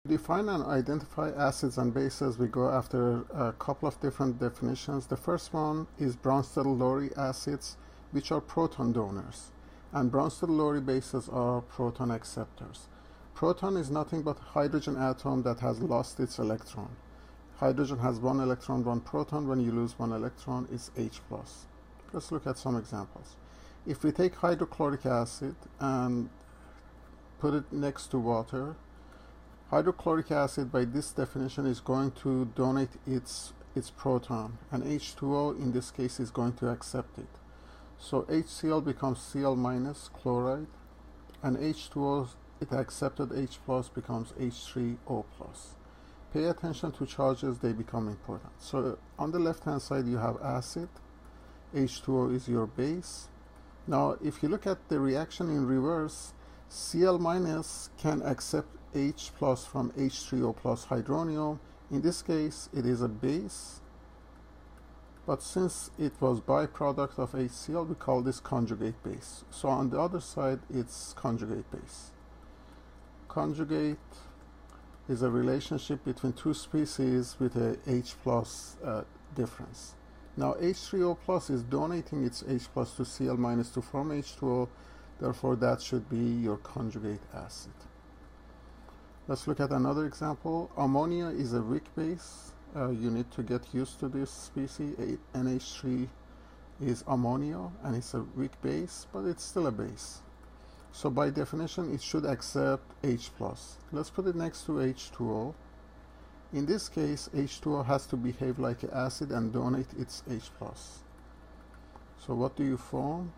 Define and identify acids and bases, we go after a couple of different definitions. The first one is Bronsted-Lowry acids, which are proton donors, and Bronsted-Lowry bases are proton acceptors. Proton is nothing but a hydrogen atom that has lost its electron. Hydrogen has one electron, one proton. When you lose one electron, it's H+. Let's look at some examples. If we take hydrochloric acid and put it next to water, hydrochloric acid, by this definition, is going to donate its proton, and H2O in this case is going to accept it. So HCl becomes Cl minus chloride, and H2O, it accepted H plus, becomes H3O plus. Pay attention to charges, they become important. So on the left hand side you have acid, H2O is your base. Now if you look at the reaction in reverse, Cl minus can accept H plus from H3O plus hydronium. In this case it is a base, but since it was byproduct of HCl, we call this conjugate base. So on the other side it's conjugate base. Conjugate is a relationship between two species with a H plus difference. Now H3O plus is donating its H plus to Cl minus to form H2O, therefore that should be your conjugate acid. Let's look at another example. Ammonia is a weak base. You need to get used to this species. NH3 is ammonia, and it's a weak base, but it's still a base. So by definition, it should accept H+. Let's put it next to H2O. In this case, H2O has to behave like an acid and donate its H+. So what do you form?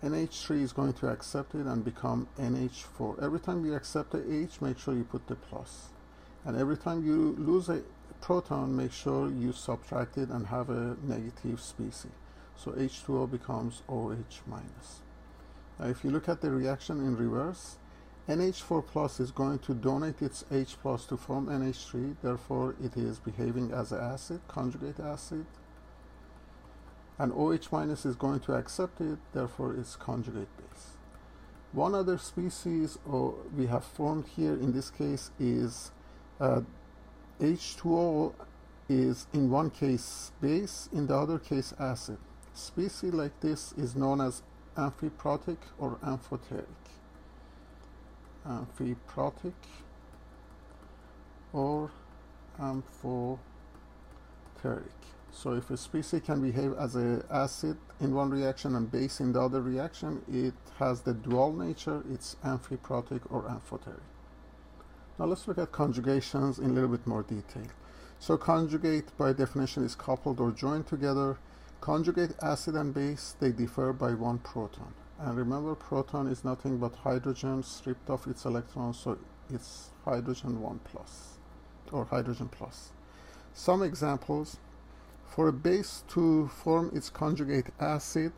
NH3 is going to accept it and become NH4. Every time you accept a H, make sure you put the plus. And every time you lose a proton, make sure you subtract it and have a negative species. So H2O becomes OH minus. Now if you look at the reaction in reverse, NH4 plus is going to donate its H plus to form NH3, therefore it is behaving as an acid, conjugate acid. And OH minus is going to accept it, therefore it's conjugate base. One other species we have formed here in this case is H2O is in one case base, in the other case acid. Species like this is known as amphiprotic or amphoteric. Amphiprotic or amphoteric. So if a species can behave as an acid in one reaction and base in the other reaction, it has the dual nature, it's amphiprotic or amphoteric. Now let's look at conjugations in a little bit more detail. So conjugate by definition is coupled or joined together. Conjugate acid and base, they differ by one proton. And remember, proton is nothing but hydrogen stripped off its electrons, so it's hydrogen 1 plus or hydrogen plus. Some examples: for a base to form its conjugate acid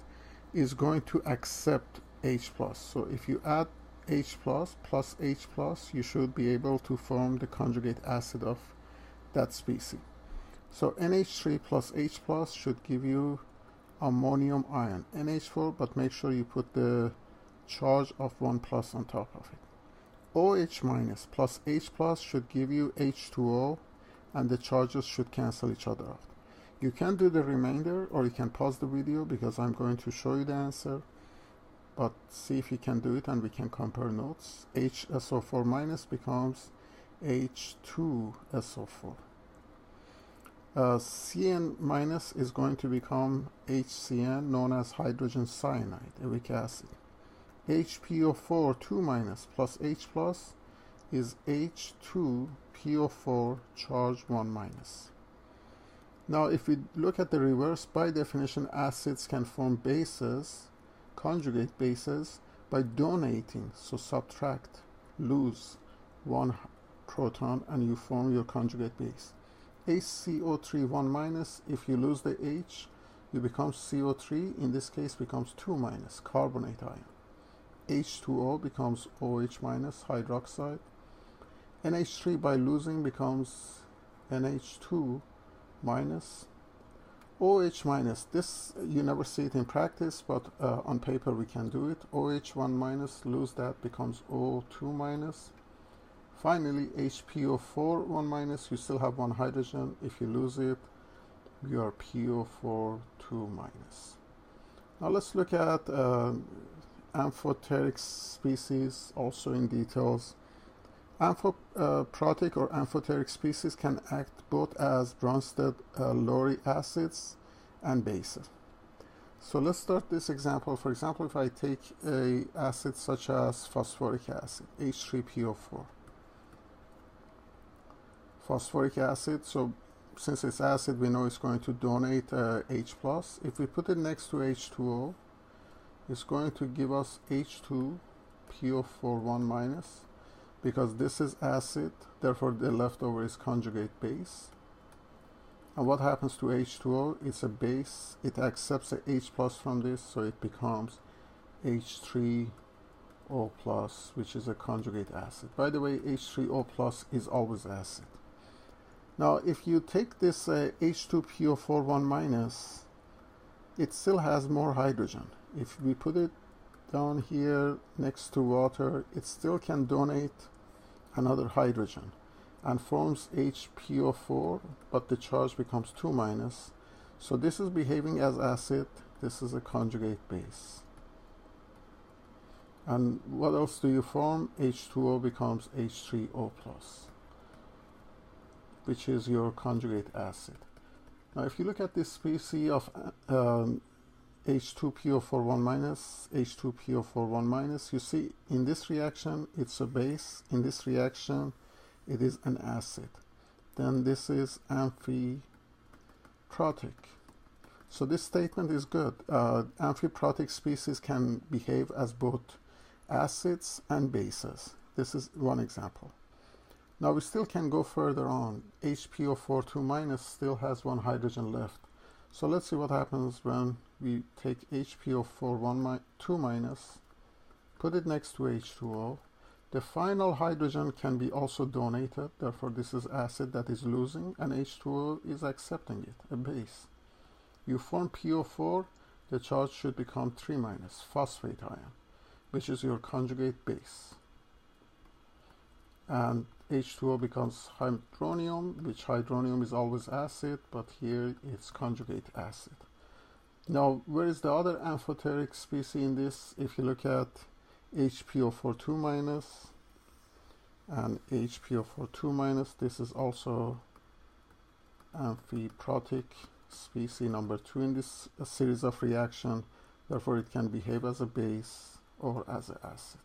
is going to accept H plus. So if you add H plus plus H plus, you should be able to form the conjugate acid of that species. So NH3 plus H plus should give you ammonium ion, NH4, but make sure you put the charge of 1 plus on top of it. OH minus plus H plus should give you H2O, and the charges should cancel each other out. You can do the remainder, or you can pause the video because I'm going to show you the answer, but see if you can do it and we can compare notes. HSO4 minus becomes H2SO4. Cn minus is going to become HCN, known as hydrogen cyanide, a weak acid. HPO4 2 minus plus H plus is H2PO4 charge 1 minus. Now if we look at the reverse, by definition acids can form bases, conjugate bases, by donating. So subtract, lose one proton, and you form your conjugate base. HCO3 1 minus, if you lose the H, you become CO3, in this case becomes 2 minus, carbonate ion. H2O becomes OH minus, hydroxide. NH3 by losing becomes NH2 minus. OH minus, this you never see it in practice, but on paper we can do it. OH1 minus, lose that, becomes O2 minus. Finally, HPO4 1 minus, you still have one hydrogen. If you lose it, you are PO4 2 minus. Now let's look at amphoteric species also in details. Protic or amphoteric species can act both as Bronsted-Lowry acids and bases. So let's start this example. For example, if I take an acid such as phosphoric acid, H3PO4. Phosphoric acid, so since it's acid, we know it's going to donate H+. If we put it next to H2O, it's going to give us H2PO4 1 minus, because this is acid, therefore the leftover is conjugate base. And what happens to H2O? It's a base. It accepts a H+ from this, so it becomes H3O+, which is a conjugate acid. By the way, H3O+ is always acid. Now, if you take this H2PO4 1 minus, it still has more hydrogen. If we put it down here next to water, it still can donate another hydrogen and forms HPO4, but the charge becomes 2 minus. So this is behaving as acid. This is a conjugate base. And what else do you form? H2O becomes H3O+, which is your conjugate acid. Now, if you look at this species of H2PO4 1 minus, H2PO4 1 minus, you see in this reaction it's a base. In this reaction it is an acid. Then this is amphiprotic. So this statement is good. Amphiprotic species can behave as both acids and bases. This is one example. Now we still can go further on. HPO4 2 minus still has one hydrogen left. So let's see what happens when we take HPO4 2 minus, put it next to H2O. The final hydrogen can be also donated, therefore this is acid that is losing, and H2O is accepting it, a base. You form PO4, the charge should become 3 minus, phosphate ion, which is your conjugate base. And H2O becomes hydronium, which hydronium is always acid, but here it's conjugate acid. Now, where is the other amphoteric species in this? If you look at HPO4 2 minus and HPO4 2 minus, this is also amphiprotic species number 2 in this series of reaction. Therefore, it can behave as a base or as an acid.